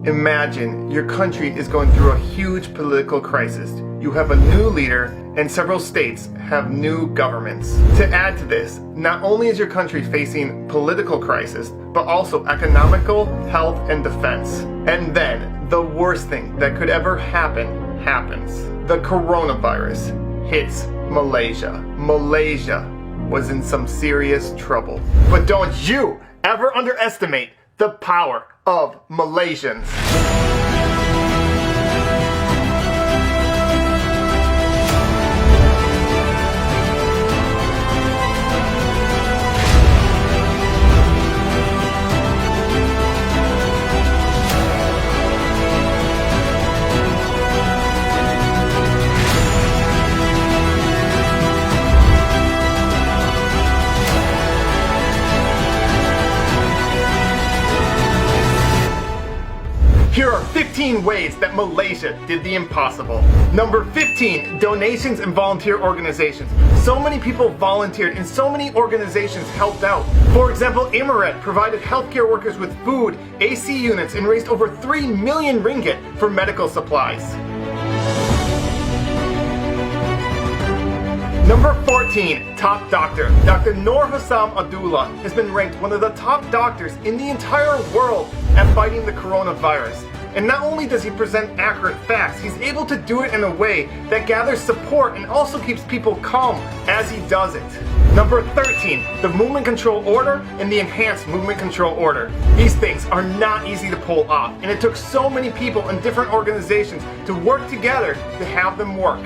Imagine your country is going through a huge political crisis. You have a new leader and several states have new governments. To add to this, not only is your country facing political crisis, but also economical, health, and defense. And then, the worst thing that could ever happen happens. The coronavirus hits Malaysia. Malaysia was in some serious trouble. But don't you ever underestimate the power of Malaysians. Here are 15 ways that Malaysia did the impossible. Number 15, donations and volunteer organizations. So many people volunteered and so many organizations helped out. For example, Emirat provided healthcare workers with food, AC units, and raised over 3 million ringgit for medical supplies. Number 14, top doctor. Dr. Noor Hassam Abdullah has been ranked one of the top doctors in the entire world at fighting the coronavirus. And not only does he present accurate facts, he's able to do it in a way that gathers support and also keeps people calm as he does it. Number 13, the movement control order and the enhanced movement control order. These things are not easy to pull off, and it took so many people in different organizations to work together to have them work.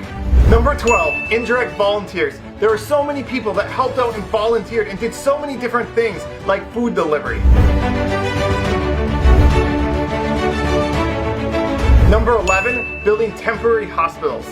Number 12, indirect volunteers. There are so many people that helped out and volunteered and did so many different things like food delivery. Number 11, building temporary hospitals.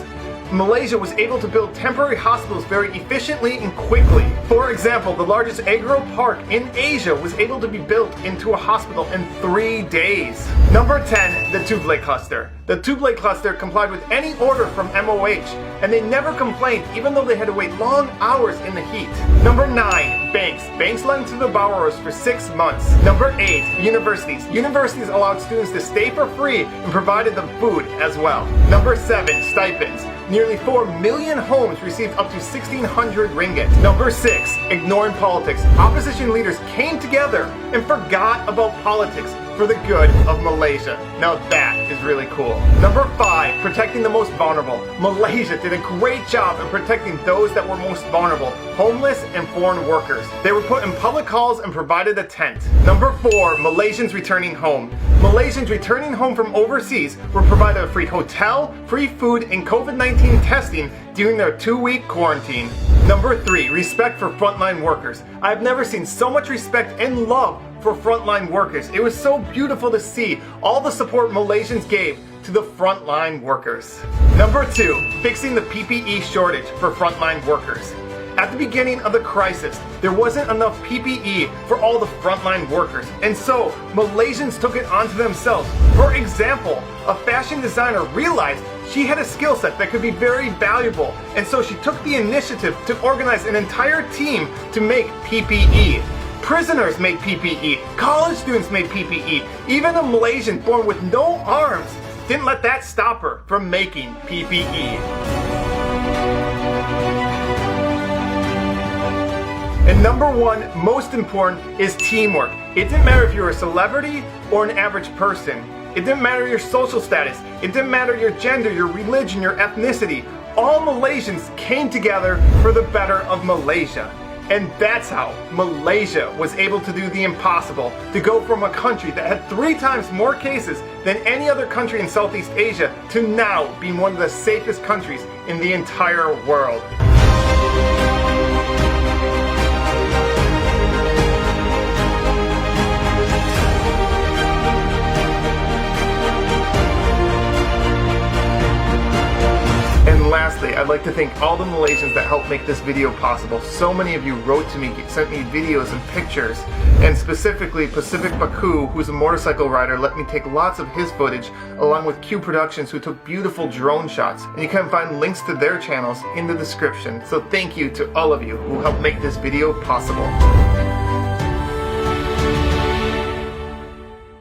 Malaysia was able to build temporary hospitals very efficiently and quickly. For example, the largest agro park in Asia was able to be built into a hospital in 3 days. Number 10, the Tublai cluster. The Tublai cluster complied with any order from MOH, and they never complained even though they had to wait long hours in the heat. Number 9, banks. Banks lent to the borrowers for 6 months. Number 8, universities. Universities allowed students to stay for free and provided them food as well. Number 7, stipends. Nearly 4 million homes received up to 1,600 ringgit. Number 6, ignoring politics. Opposition leaders came together and forgot about politics for the good of Malaysia. Now that is really cool. Number 5, protecting the most vulnerable. Malaysia did a great job in protecting those that were most vulnerable, homeless and foreign workers. They were put in public halls and provided a tent. Number 4, Malaysians returning home. Malaysians returning home from overseas were provided a free hotel, free food, and COVID-19 testing during their 2-week quarantine. Number 3, respect for frontline workers. I've never seen so much respect and love for frontline workers. It was so beautiful to see all the support Malaysians gave to the frontline workers. Number 2, fixing the PPE shortage for frontline workers. At the beginning of the crisis, there wasn't enough PPE for all the frontline workers, and so Malaysians took it onto themselves. For example, a fashion designer realized she had a skill set that could be very valuable, and so she took the initiative to organize an entire team to make PPE. Prisoners made PPE, college students made PPE, even a Malaysian born with no arms didn't let that stop her from making PPE. And number 1, most important, is teamwork. It didn't matter if you were a celebrity or an average person. It didn't matter your social status. It didn't matter your gender, your religion, your ethnicity. All Malaysians came together for the better of Malaysia. And that's how Malaysia was able to do the impossible, to go from a country that had 3 times more cases than any other country in Southeast Asia to now being one of the safest countries in the entire world. And lastly, I'd like to thank all the Malaysians that helped make this video possible. So many of you wrote to me, sent me videos and pictures, and specifically Pacific Baku, who's a motorcycle rider, let me take lots of his footage, along with Q Productions, who took beautiful drone shots. And you can find links to their channels in the description. So thank you to all of you who helped make this video possible.